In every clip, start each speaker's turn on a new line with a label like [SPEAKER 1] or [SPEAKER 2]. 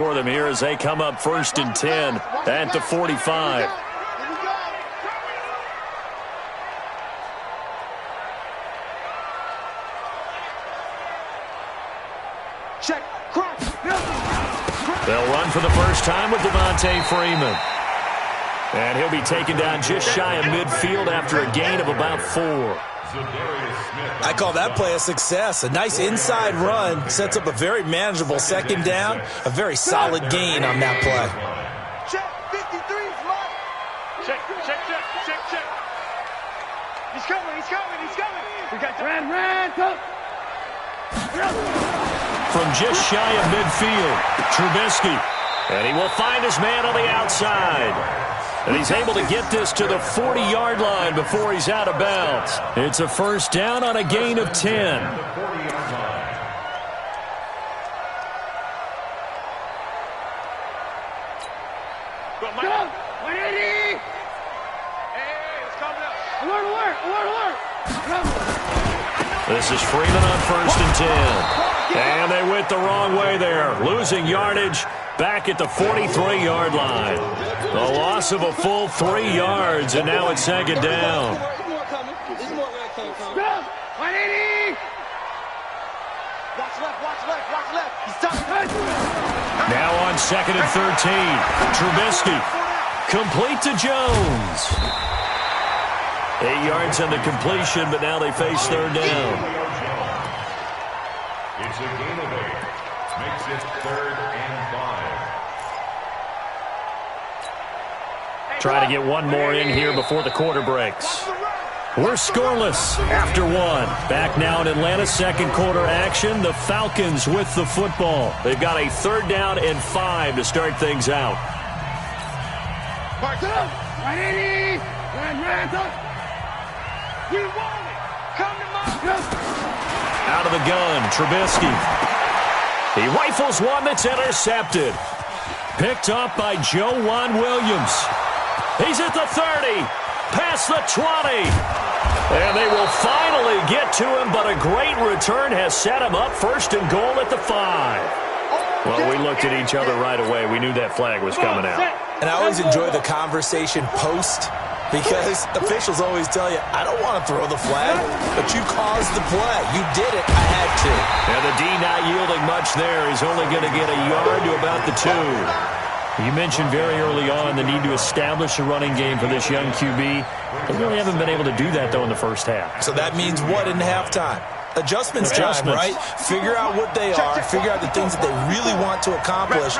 [SPEAKER 1] For them here as they come up 1st and 10 at the 45.
[SPEAKER 2] Check.
[SPEAKER 1] They'll run for the first time with Devontae Freeman. And he'll be taken down just shy of midfield after a gain of about 4.
[SPEAKER 3] I call that play a success. A nice inside run sets up a very manageable second down, a very solid gain on that play.
[SPEAKER 2] Check, 53, slot. Check. He's coming. We got ran, go.
[SPEAKER 1] From just shy of midfield, Trubisky. And he will find his man on the outside. And he's able to get this to the 40-yard line before he's out of bounds. It's a first down on a gain of 10. This is Freeman on 1st and 10. And they went the wrong way there, losing yardage back at the 43-yard line. The loss of a full 3 yards, and now it's 2nd down. Now on 2nd and 13, Trubisky, complete to Jones. 8 yards on the completion, but now they face 3rd down.
[SPEAKER 4] It's a gain of 8. Makes it 3rd and 5.
[SPEAKER 1] Trying to get one more in here before the quarter breaks. We're scoreless after 1. Back now in Atlanta's 2nd quarter action. The Falcons with the football. They've got a 3rd down and 5 to start things out. Out of the gun, Trubisky. He rifles one that's intercepted. Picked up by Joejuan Williams. He's at the 30, past the 20. And they will finally get to him, but a great return has set him up 1st and goal at the 5. Well, we looked at each other right away. We knew that flag was coming out.
[SPEAKER 3] And I always enjoy the conversation post, because officials always tell you, I don't want to throw the flag, but you caused the play. You did it. I had to.
[SPEAKER 1] And the D not yielding much there. He's only going to get a yard to about the 2. You mentioned very early on the need to establish a running game for this young QB. They really haven't been able to do that, though, in the first half.
[SPEAKER 3] So that means what in halftime? Adjustments time, right? Figure out what they are, figure out the things that they really want to accomplish,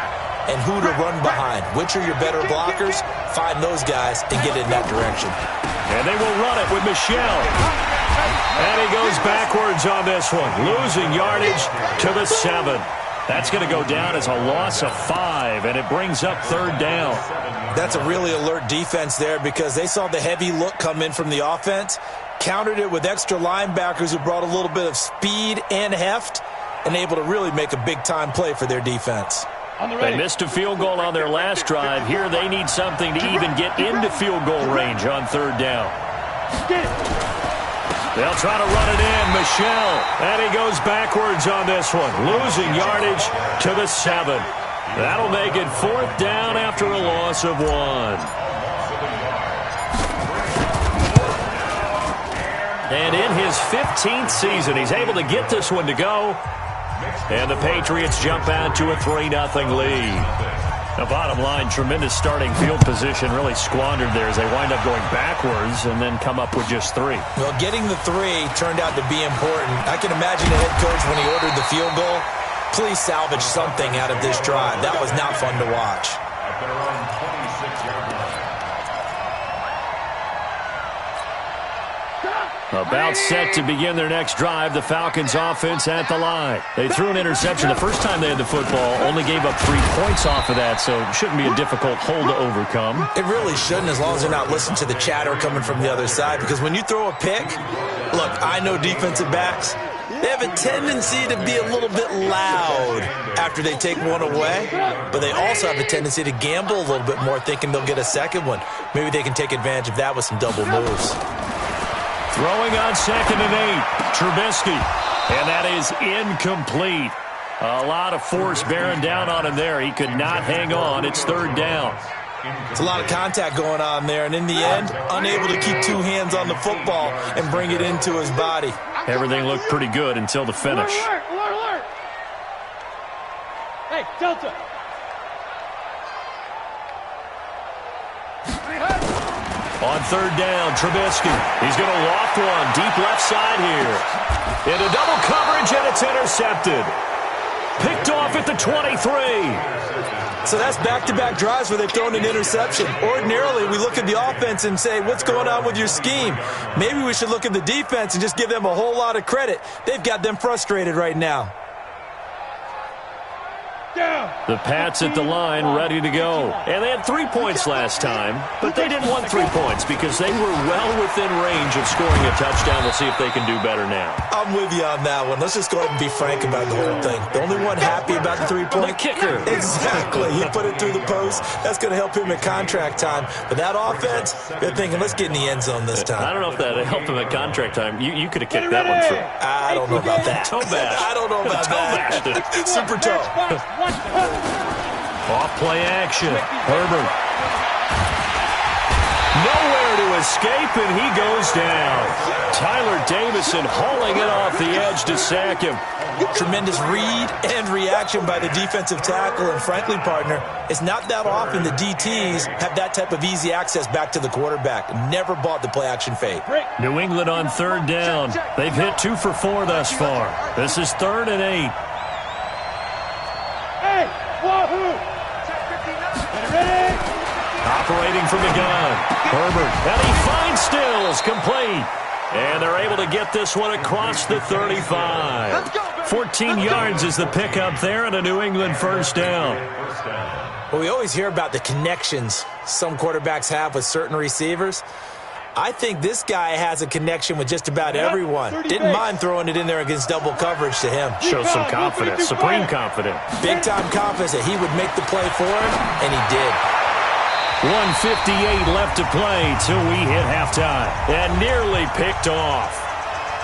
[SPEAKER 3] and who to run behind. Which are your better blockers? Find those guys and get in that direction.
[SPEAKER 1] And they will run it with Michelle. And he goes backwards on this one, losing yardage to the 7. That's going to go down as a loss of 5, and it brings up 3rd down.
[SPEAKER 3] That's a really alert defense there, because they saw the heavy look come in from the offense, countered it with extra linebackers who brought a little bit of speed and heft, and able to really make a big-time play for their defense.
[SPEAKER 1] They missed a field goal on their last drive. Here they need something to even get into field goal range on 3rd down. They'll try to run it in. Michelle. And he goes backwards on this one. Losing yardage to the 7. That'll make it 4th down after a loss of 1. And in his 15th season, he's able to get this one to go. And the Patriots jump out to a 3-0 lead. The bottom line, tremendous starting field position, really squandered there as they wind up going backwards and then come up with just 3.
[SPEAKER 3] Well, getting the 3 turned out to be important. I can imagine the head coach, when he ordered the field goal, please salvage something out of this drive. That was not fun to watch.
[SPEAKER 4] At their own 26-yard line.
[SPEAKER 1] About set to begin their next drive, the Falcons offense at the line. They threw an interception the first time they had the football, only gave up 3 points off of that, so it shouldn't be a difficult hole to overcome.
[SPEAKER 3] It really shouldn't, as long as they're not listening to the chatter coming from the other side, because when you throw a pick, look, I know defensive backs, they have a tendency to be a little bit loud after they take one away, but they also have a tendency to gamble a little bit more, thinking they'll get a second one. Maybe they can take advantage of that with some double moves.
[SPEAKER 1] Throwing on 2nd and 8, Trubisky. And that is incomplete. A lot of force bearing down on him there. He could not hang on. It's third down.
[SPEAKER 3] It's a lot of contact going on there, and in the end, unable to keep two hands on the football and bring it into his body.
[SPEAKER 1] Everything looked pretty good until the finish.
[SPEAKER 2] Alert, alert, alert. Hey, Delta.
[SPEAKER 1] On third down, Trubisky. He's going to loft one deep left side here. Into double coverage, and it's intercepted. Picked off at the 23.
[SPEAKER 3] So that's back-to-back drives where they've thrown an interception. Ordinarily, we look at the offense and say, what's going on with your scheme? Maybe we should look at the defense and just give them a whole lot of credit. They've got them frustrated right now.
[SPEAKER 1] The Pats at the line, ready to go. And they had 3 points last time, but they didn't want 3 points because they were well within range of scoring a touchdown. We'll see if they can do better now.
[SPEAKER 3] I'm with you on that one. Let's just go ahead and be frank about the whole thing. The only one happy about the 3-point?
[SPEAKER 1] The kicker.
[SPEAKER 3] Exactly. He put it through the post. That's going to help him at contract time. But that offense, they're thinking, let's get in the end zone this time.
[SPEAKER 1] I don't know if that helped him at contract time. You could have kicked that one through.
[SPEAKER 3] I don't know about that.
[SPEAKER 1] Toe bash.
[SPEAKER 3] I don't know about that. Super toe.
[SPEAKER 1] Off play action. Herbert. Nowhere to escape, and he goes down. Tyler Davison hauling it off the edge to sack him.
[SPEAKER 3] Tremendous read and reaction by the defensive tackle. And frankly, partner, it's not that often the DTs have that type of easy access back to the quarterback. Never bought the play action fade.
[SPEAKER 1] New England on third down. They've hit 2 for 4 thus far. This is 3rd and 8.
[SPEAKER 2] Hey, wahoo! Ready?
[SPEAKER 1] Operating from the gun. Herbert. And he finds Stills. Complete. And they're able to get this one across the 35. 14 yards is the pickup there and a New England first down.
[SPEAKER 3] Well, we always hear about the connections some quarterbacks have with certain receivers. I think this guy has a connection with just about everyone. Didn't mind throwing it in there against double coverage to him.
[SPEAKER 1] Shows some confidence, supreme confidence.
[SPEAKER 3] Big-time confidence that he would make the play for him, and he did.
[SPEAKER 1] 1:58 left to play till we hit halftime. And nearly picked off.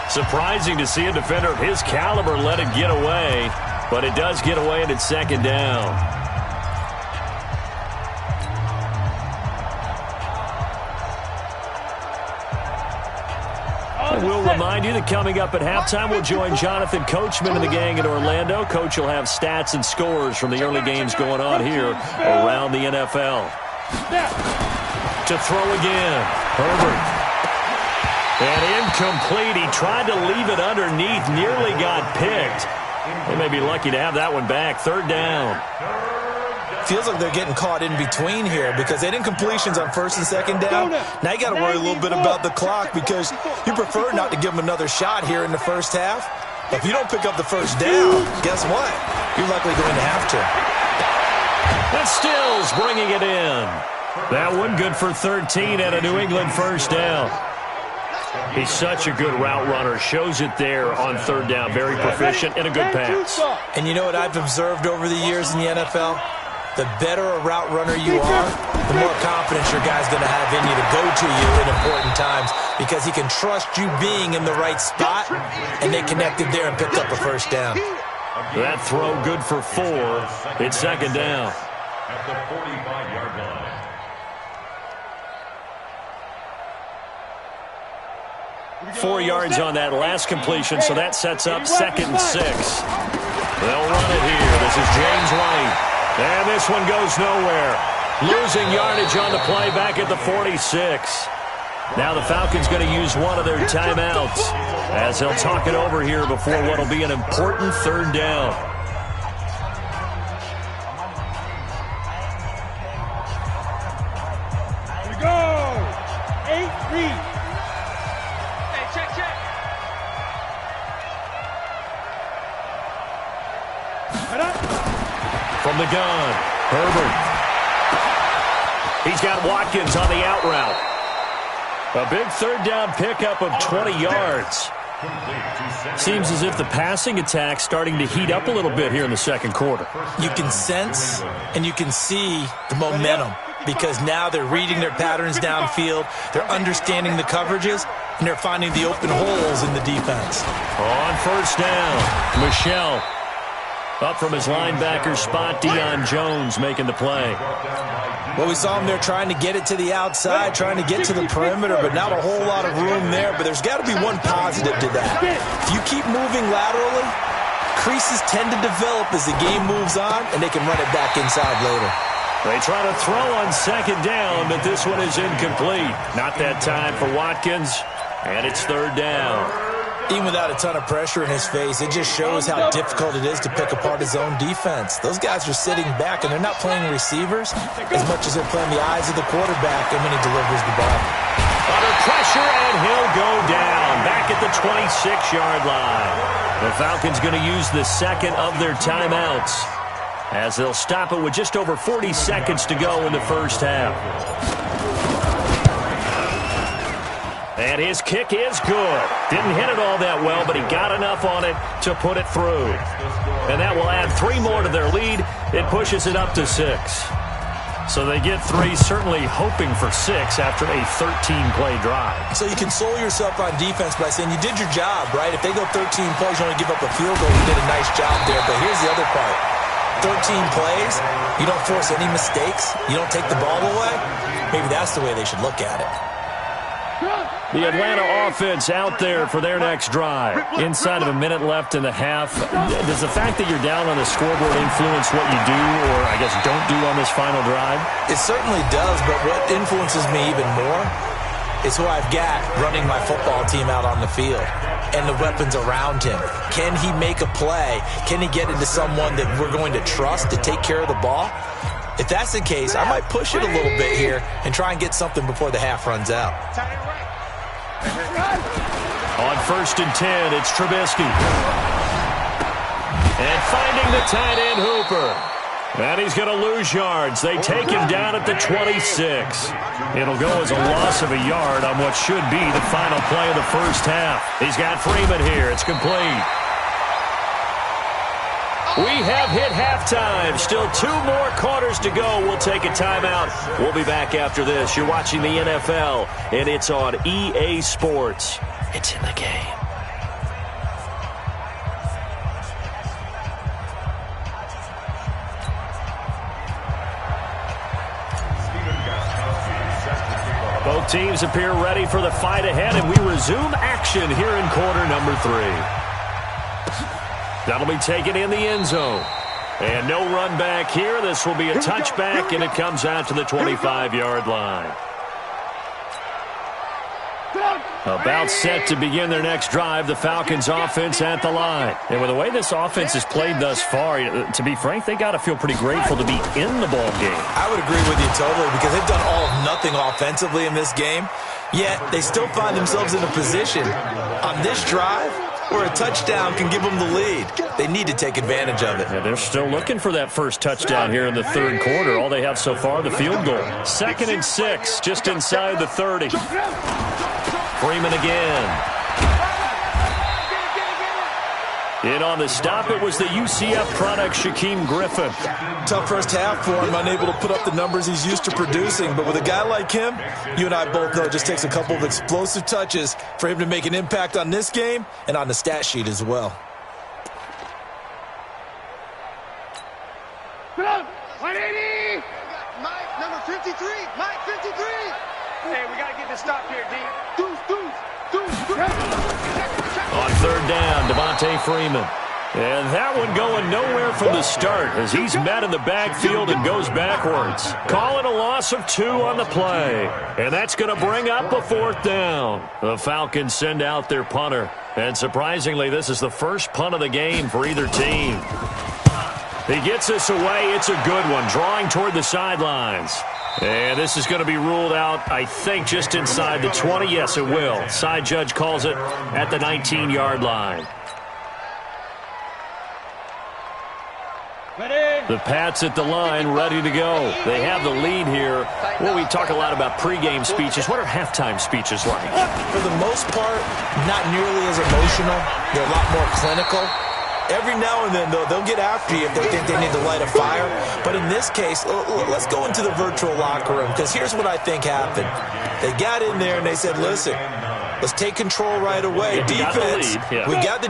[SPEAKER 1] Surprising to see a defender of his caliber let it get away, but it does get away and it's second down. We'll remind you that coming up at halftime, we'll join Jonathan Coachman and the gang in Orlando. Coach will have stats and scores from the early games going on here around the NFL. To throw again, Herbert. And incomplete. He tried to leave it underneath, nearly got picked. They may be lucky to have that one back. Third down.
[SPEAKER 3] Feels like they're getting caught in between here because they didn't completions on first and second down. Now you got to worry a little bit about the clock because you prefer not to give them another shot here in the first half. If you don't pick up the first down, guess what? You're likely going to have to.
[SPEAKER 1] And Stills bringing it in. That one good for 13 and a New England first down. He's such a good route runner. Shows it there on third down. Very proficient and a good pass.
[SPEAKER 3] And you know what I've observed over the years in the NFL? The better a route runner you are, the more confidence your guy's going to have in you to go to you in important times because he can trust you being in the right spot, and they connected there and picked up a first down.
[SPEAKER 1] That throw good for 4. It's second down.
[SPEAKER 4] At the 45-yard line.
[SPEAKER 1] Four yards on that last completion, so that sets up 2nd and 6. They'll run it here. This is James White. And this one goes nowhere. Losing yardage on the play back at the 46. Now the Falcons going to use one of their timeouts as they'll talk it over here before what will be an important third down.
[SPEAKER 2] Here we go. 8 read. Hey, check. Head up.
[SPEAKER 1] From the gun, Herbert. He's got Watkins on the out route. A big third down pickup of 20 yards. Seems as if the passing attack's starting to heat up a little bit here in the second quarter.
[SPEAKER 3] You can sense and you can see the momentum because now they're reading their patterns downfield, they're understanding the coverages, and they're finding the open holes in the defense.
[SPEAKER 1] On first down, Michelle. Up from his linebacker spot, Deion Jones making the play.
[SPEAKER 3] Well, we saw him there trying to get it to the outside, trying to get to the perimeter, but not a whole lot of room there. But there's got to be one positive to that. If you keep moving laterally, creases tend to develop as the game moves on, and they can run it back inside later.
[SPEAKER 1] They try to throw on second down, but this one is incomplete. Not that time for Watkins, and it's third down.
[SPEAKER 3] Even without a ton of pressure in his face, it just shows how difficult it is to pick apart his own defense. Those guys are sitting back, and they're not playing receivers as much as they're playing the eyes of the quarterback and when he delivers the ball.
[SPEAKER 1] Under pressure, and he'll go down back at the 26-yard line. The Falcons going to use the second of their timeouts as they'll stop it with just over 40 seconds to go in the first half. And his kick is good. Didn't hit it all that well, but he got enough on it to put it through. And that will add 3 more to their lead. It pushes it up to 6. So they get 3, certainly hoping for 6 after a 13-play drive.
[SPEAKER 3] So you console yourself on defense by saying you did your job, right? If they go 13 plays, you only give up a field goal. You did a nice job there. But here's the other part. 13 plays, you don't force any mistakes. You don't take the ball away. Maybe that's the way they should look at it.
[SPEAKER 1] The Atlanta offense out there for their next drive. Inside of a minute left in the half. Does the fact that you're down on the scoreboard influence what you do, or I guess don't do on this final drive?
[SPEAKER 3] It certainly does, but what influences me even more is who I've got running my football team out on the field and the weapons around him. Can he make a play? Can he get into someone that we're going to trust to take care of the ball? If that's the case, I might push it a little bit here and try and get something before the half runs out.
[SPEAKER 1] On 1st and 10, it's Trubisky. And finding the tight end Hooper. And he's going to lose yards. They take him down at the 26. It'll go as a loss of a yard on what should be the final play of the first half. He's got Freeman here. It's complete. We have hit halftime. Still 2 more quarters to go. We'll take a timeout. We'll be back after this. You're watching the NFL, and it's on EA Sports. It's in the game. Both teams appear ready for the fight ahead, and we resume action here in quarter number 3. That'll be taken in the end zone. And no run back here. This will be a touchback, and it comes out to the 25-yard line. About set to begin their next drive, the Falcons offense at the line. And with the way this offense has played thus far, to be frank, they got to feel pretty grateful to be in the ball game.
[SPEAKER 3] I would agree with you totally, because they've done all of nothing offensively in this game, yet they still find themselves in a position on this drive where a touchdown can give them the lead. They need to take advantage of it.
[SPEAKER 1] Yeah, they're still looking for that first touchdown here in the third quarter. All they have so far, the field goal. 2nd and 6, just inside the 30. Freeman again. In on the stop, it was the UCF product, Shaquem Griffin.
[SPEAKER 3] Tough first half for him, unable to put up the numbers he's used to producing. But with a guy like him, you and I both know it just takes a couple of explosive touches for him to make an impact on this game and on the stat sheet as well.
[SPEAKER 2] Put up! 180! Mike, number 53! Mike, 53! Hey, we got to get this stop here, D. Deuce.
[SPEAKER 1] On 3rd down, Devontae Freeman. And that one going nowhere from the start as he's met in the backfield and goes backwards. Calling a loss of 2 on the play. And that's going to bring up a 4th down. The Falcons send out their punter. And surprisingly, this is the first punt of the game for either team. He gets this away. It's a good one, drawing toward the sidelines. And this is going to be ruled out, I think, just inside the 20. Yes, it will. Side judge calls it at the 19-yard line. The Pats at the line, ready to go. They have the lead here. Well, we talk a lot about pregame speeches. What are halftime speeches like?
[SPEAKER 3] For the most part, not nearly as emotional. They're a lot more clinical. Every now and then, though, they'll get after you if they think they need to light a fire. But in this case, let's go into the virtual locker room, because here's what I think happened. They got in there and they said, listen, let's take control right away. Defense, we got the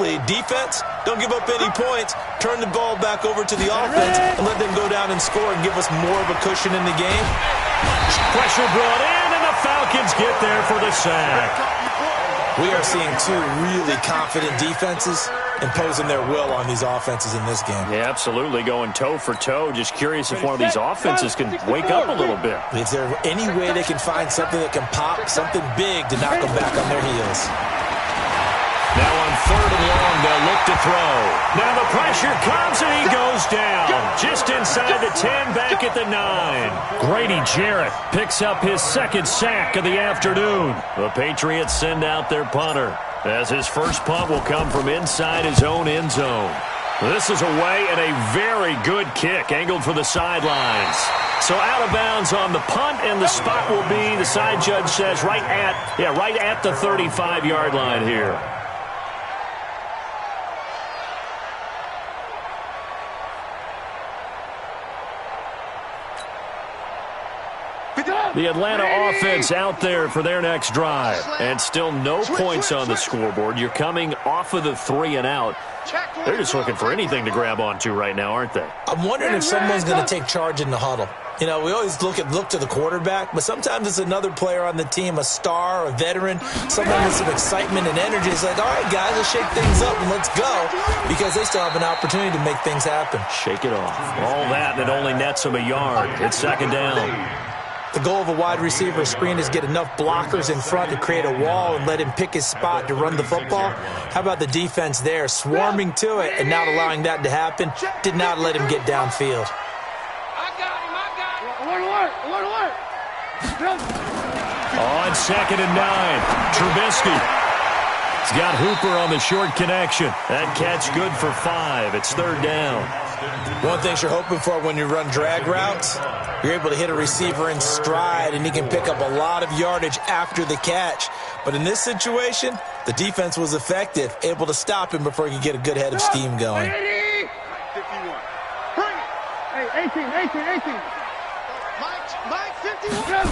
[SPEAKER 3] lead. Defense, Don't give up any points. Turn the ball back over to the offense and let them go down and score and give us more of a cushion in the game.
[SPEAKER 1] Pressure brought in, and the Falcons get there for the sack.
[SPEAKER 3] We are seeing two really confident defenses imposing their will on these offenses in this game.
[SPEAKER 1] Yeah, absolutely, going toe for toe. Just curious if one of these offenses can wake up a little bit.
[SPEAKER 3] Is there any way they can find something that can pop, something big to knock them back on their heels?
[SPEAKER 1] Now on 3rd and long, they'll look to throw. Now the pressure comes, and he goes down. Just inside the 10, back at the 9. Grady Jarrett picks up his 2nd sack of the afternoon. The Patriots send out their punter, as his first punt will come from inside his own end zone. This is away, and a very good kick, angled for the sidelines. So out of bounds on the punt, and the spot will be, the side judge says, right at the 35-yard line here. The Atlanta offense out there for their next drive. And still no points on the scoreboard. You're coming off of the 3 and out. They're just looking for anything to grab onto right now, aren't they?
[SPEAKER 3] I'm wondering if someone's going to take charge in the huddle. You know, we always look to the quarterback, but sometimes it's another player on the team, a star, a veteran, someone with some excitement and energy. It's like, all right, guys, let's shake things up and let's go, because they still have an opportunity to make things happen.
[SPEAKER 1] Shake it off. All that, and it only nets them a yard. It's 2nd down.
[SPEAKER 3] The goal of a wide receiver screen is get enough blockers in front to create a wall and let him pick his spot to run the football. How about the defense there, swarming to it and not allowing that to happen? Did not let him get downfield.
[SPEAKER 1] On 2nd and 9, Trubisky. He's got Hooper on the short connection. That catch good for 5. It's 3rd down.
[SPEAKER 3] One thing you're hoping for when you run drag routes, you're able to hit a receiver in stride, and he can pick up a lot of yardage after the catch. But in this situation, the defense was effective, able to stop him before he could get a good head of steam going.
[SPEAKER 2] 51. Bring it. Hey, 18. Mike, 51.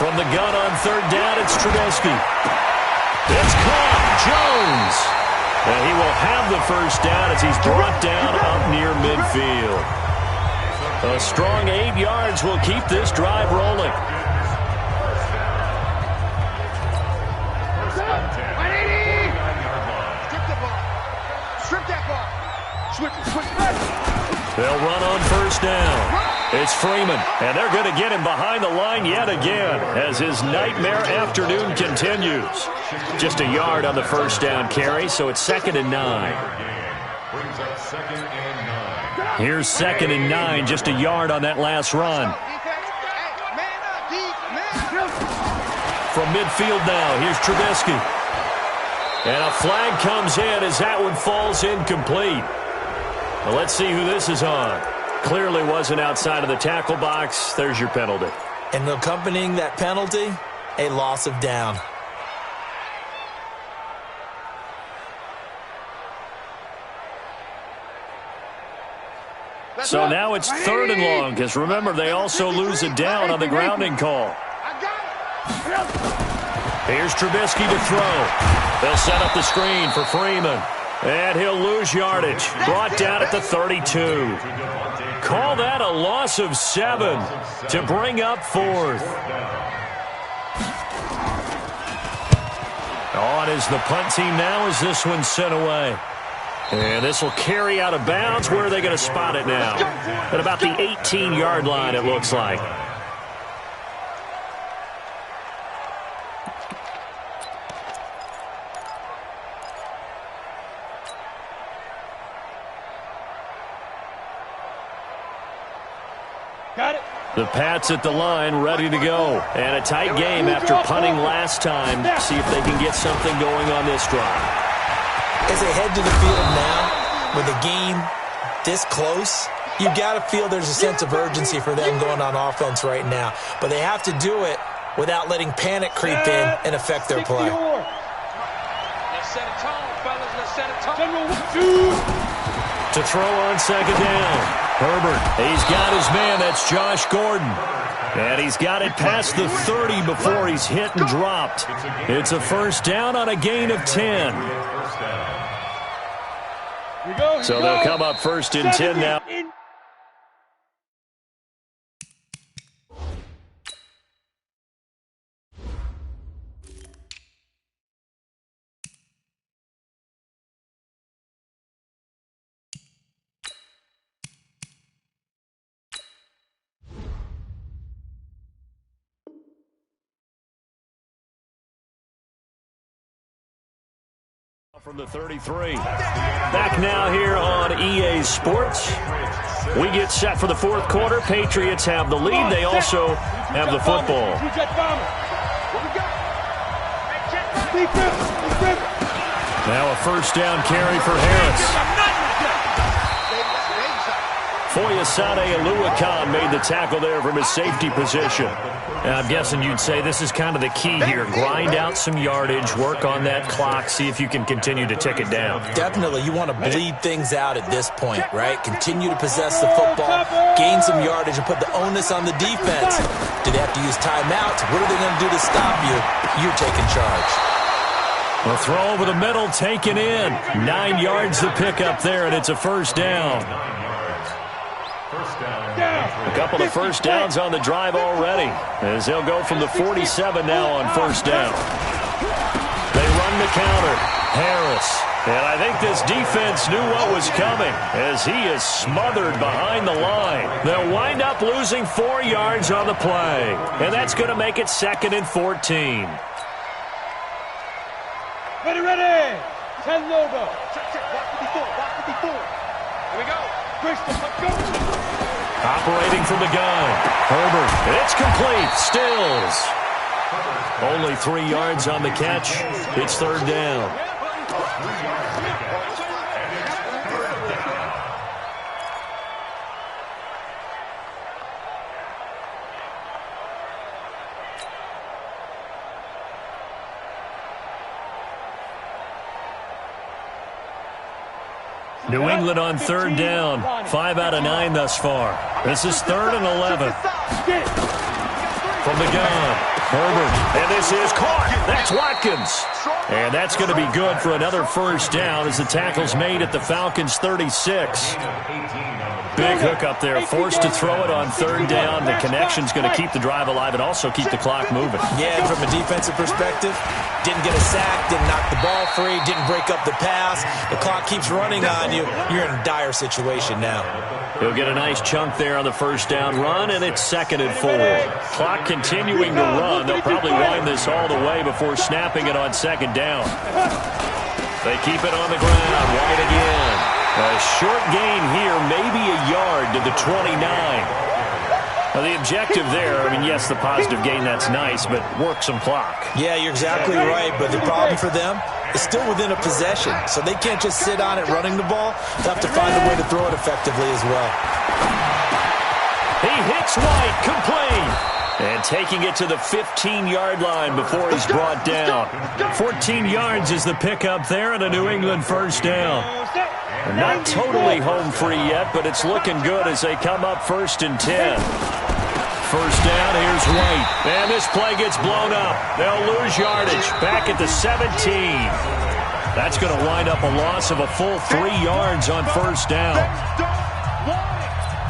[SPEAKER 1] From the gun on 3rd down, it's Trubisky. It's caught. Jones. And he will have the first down as he's brought down up near midfield. A strong 8 yards will keep this drive rolling.
[SPEAKER 2] Strip that ball. Switch.
[SPEAKER 1] They'll run on 1st down. It's Freeman, and they're going to get him behind the line yet again as his nightmare afternoon continues. Just a yard on the 1st down carry, so it's 2nd and 9. Here's 2nd and 9, just a yard on that last run. From midfield now, here's Trubisky. And a flag comes in as that one falls incomplete. Well, let's see who this is on. Clearly wasn't outside of the tackle box. There's your penalty.
[SPEAKER 3] And accompanying that penalty, a loss of down.
[SPEAKER 1] So now it's 3rd and long, because remember, they also lose a down on the grounding call. Here's Trubisky to throw. They'll set up the screen for Freeman. And he'll lose yardage. Brought down at the 32. Call that a loss of 7 to bring up 4th. On is the punt team now as this one's sent away. And this will carry out of bounds. Where are they going to spot it now? At about the 18-yard line, it looks like.
[SPEAKER 2] Got it.
[SPEAKER 1] The Pats at the line, ready to go. And a tight game after punting last time. See if they can get something going on this drive.
[SPEAKER 3] As they head to the field now, with the game this close, you've got to feel there's a sense of urgency for them going on offense right now. But they have to do it without letting panic creep in and affect their play.
[SPEAKER 2] Let's set a tone, fellas. Let's set a tone.
[SPEAKER 1] To throw on 2nd down. Herbert, he's got his man. That's Josh Gordon. And he's got it past the 30 before he's hit and dropped. It's a 1st down on a gain of 10. So they'll come up first and 10 now. From the 33. Back now here on EA Sports. We get set for the fourth quarter. Patriots have the lead. They also have the football. Now a first down carry for Harris. Foyesade Aluakan made the tackle there from his safety position. And I'm guessing you'd say this is kind of the key here. Grind out some yardage, work on that clock, see if you can continue to tick it down.
[SPEAKER 3] Definitely. You want to bleed things out at this point, right? Continue to possess the football, gain some yardage, and put the onus on the defense. Do they have to use timeouts? What are they going to do to stop you? You're taking charge.
[SPEAKER 1] A throw over the middle, taken in. 9 yards to pick up there, and it's a first down. A couple of first downs on the drive already, as they'll go from the 47 now on first down. They run the counter. Harris. And I think this defense knew what was coming, as he is smothered behind the line. They'll wind up losing 4 yards on the play, and that's going to make it 2nd and 14.
[SPEAKER 2] Ready. 10 logo. Check. Block 54. Here we go. Christian, let's go.
[SPEAKER 1] Operating from the gun. Herbert. It's complete. Stills. Only 3 yards on the catch. It's third down. New England on third down. 5 out of 9 thus far. This is 3rd and 11. From the gun, Herbert. And this is caught. That's Watkins. And that's going to be good for another first down as the tackle's made at the Falcons' 36. Big hook up there. Forced to throw it on third down. The connection's going to keep the drive alive and also keep the clock moving.
[SPEAKER 3] Yeah, and from a defensive perspective, didn't get a sack, didn't knock the ball free, didn't break up the pass. The clock keeps running on you. You're in a dire situation now.
[SPEAKER 1] He'll get a nice chunk there on the first down run, and it's 2nd and 4. Clock continuing to run. They'll probably wind this all the way before snapping it on 2nd down. They keep it on the ground. Wide again. A short gain here, maybe a yard to the 29. Now, the objective there, I mean, yes, the positive gain, that's nice, but work some clock.
[SPEAKER 3] Yeah, you're exactly right, but the problem for them is still within a possession, so they can't just sit on it running the ball. They'll have to find a way to throw it effectively as well.
[SPEAKER 1] He hits White, complete. And taking it to the 15-yard line before he's brought down. 14 yards is the pickup there and a New England first down. Not totally home free yet, but it's looking good as they come up 1st and 10. First down, here's White. And this play gets blown up. They'll lose yardage back at the 17. That's going to wind up a loss of a full 3 yards on first down.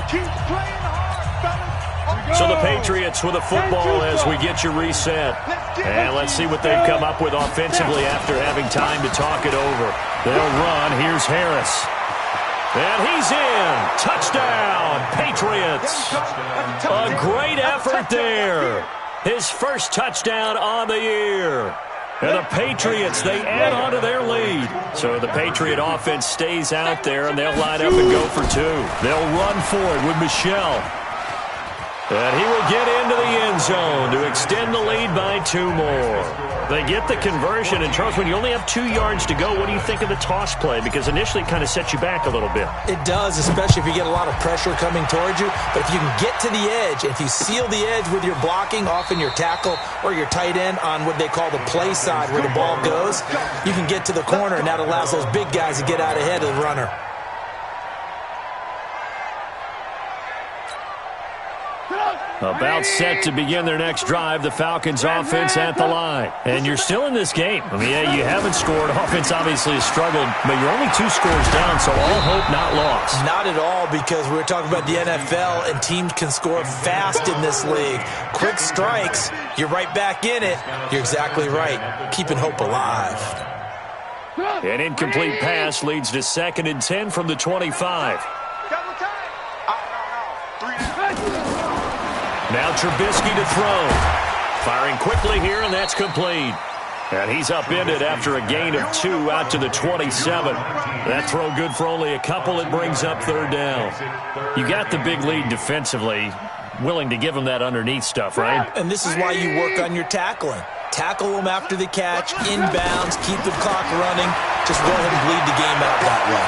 [SPEAKER 2] Keep playing hard, fellas.
[SPEAKER 1] So the Patriots with a football as we get you reset. And let's see what they've come up with offensively after having time to talk it over. They'll run. Here's Harris. And he's in. Touchdown, Patriots. A great effort there. His first touchdown on the year. And the Patriots, they add on to their lead. So the Patriot offense stays out there, and they'll line up and go for 2. They'll run for it with Michel. And he will get into the end zone to extend the lead by 2 more. They get the conversion. And, Charles, when you only have 2 yards to go, what do you think of the toss play? Because initially it kind of sets you back a little bit.
[SPEAKER 3] It does, especially if you get a lot of pressure coming towards you. But if you can get to the edge, if you seal the edge with your blocking, often your tackle or your tight end on what they call the play side where the ball goes, you can get to the corner, and that allows those big guys to get out ahead of the runner.
[SPEAKER 1] About set to begin their next drive, the Falcons offense at the line. And you're still in this game. I mean, yeah, you haven't scored. Offense obviously has struggled, but you're only 2 scores down, so all hope not lost.
[SPEAKER 3] Not at all, because we were talking about the NFL, and teams can score fast in this league. Quick strikes, you're right back in it. You're exactly right. Keeping hope alive.
[SPEAKER 1] An incomplete pass leads to 2nd and 10 from the 25. Now Trubisky to throw. Firing quickly here, and that's complete. And he's upended after a gain of 2 out to the 27. That throw good for only a couple. It brings up 3rd down. You got the big lead defensively. Willing to give him that underneath stuff, right?
[SPEAKER 3] And this is why you work on your tackling. Tackle them after the catch, inbounds, keep the clock running. Just go ahead and bleed the game out that way.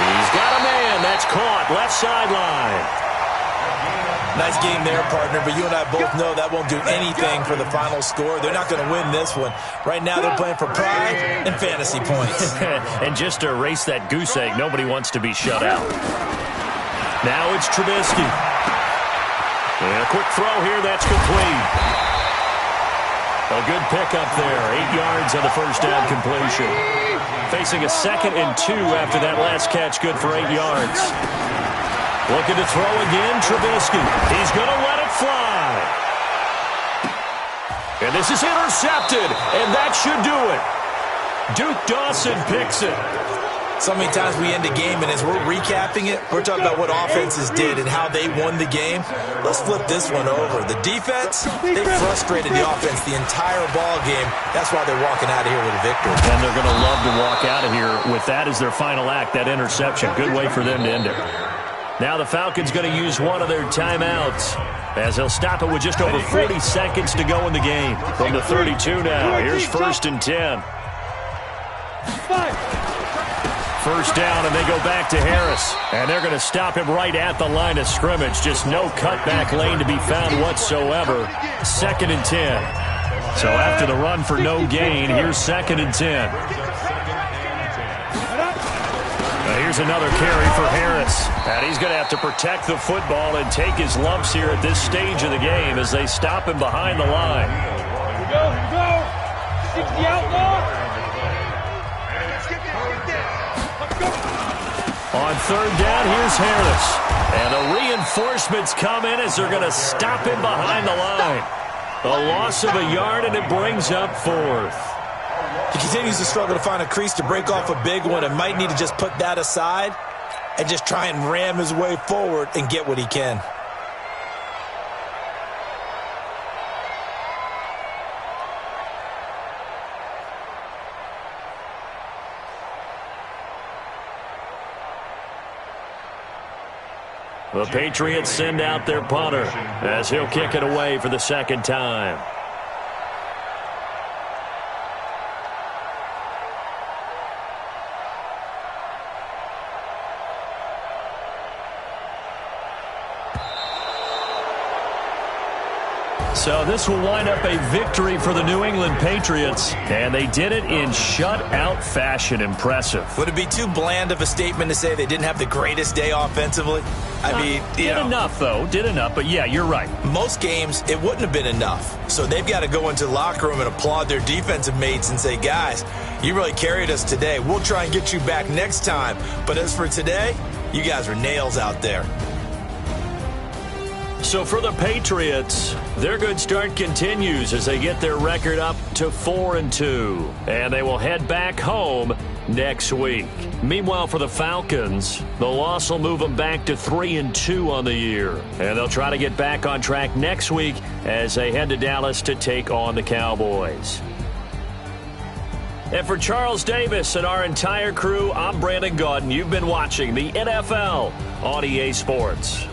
[SPEAKER 1] He's got a man. That's caught. Left sideline.
[SPEAKER 3] Nice game there, partner, but you and I both know that won't do anything for the final score. They're not going to win this one. Right now they're playing for pride and fantasy points.
[SPEAKER 1] And just to erase that goose egg, nobody wants to be shut out. Now it's Trubisky. And a quick throw here, that's complete. A good pickup there, 8 yards on the first down completion. Facing a 2nd and 2 after that last catch, good for 8 yards. Looking to throw again, Trubisky. He's going to let it fly. And this is intercepted, and that should do it. Duke Dawson picks it.
[SPEAKER 3] So many times we end a game, and as we're recapping it, we're talking about what offenses did and how they won the game. Let's flip this one over. The defense, they frustrated the offense the entire ball game. That's why they're walking out of here with a victory.
[SPEAKER 1] And they're going to love to walk out of here with that as their final act, that interception. Good way for them to end it. Now the Falcons going to use one of their timeouts as they'll stop it with just over 40 seconds to go in the game. From the 32 now, here's 1st and 10. 1st down, and they go back to Harris. And they're going to stop him right at the line of scrimmage. Just no cutback lane to be found whatsoever. 2nd and 10. So after the run for no gain, here's 2nd and 10. Here's another carry for Harris. And he's going to have to protect the football and take his lumps here at this stage of the game as they stop him behind the line.
[SPEAKER 2] Here we go. Stick the outlaw.
[SPEAKER 1] On 3rd down, here's Harris. And the reinforcements come in as they're going to stop him behind the line. A loss of a yard, and it brings up 4th.
[SPEAKER 3] He continues to struggle to find a crease to break off a big one and might need to just put that aside and just try and ram his way forward and get what he can.
[SPEAKER 1] The Patriots send out their punter as he'll kick it away for the 2nd time. So this will wind up a victory for the New England Patriots, and they did it in shutout fashion. Impressive.
[SPEAKER 3] Would it be too bland of a statement to say they didn't have the greatest day offensively? I mean,
[SPEAKER 1] did enough, though. Did enough, but yeah, you're right.
[SPEAKER 3] Most games, it wouldn't have been enough. So they've got to go into the locker room and applaud their defensive mates and say, guys, you really carried us today. We'll try and get you back next time. But as for today, you guys are nails out there.
[SPEAKER 1] So for the Patriots, their good start continues as they get their record up to 4-2. And they will head back home next week. Meanwhile, for the Falcons, the loss will move them back to 3-2 on the year. And they'll try to get back on track next week as they head to Dallas to take on the Cowboys. And for Charles Davis and our entire crew, I'm Brandon Gaudin. You've been watching the NFL on EA Sports.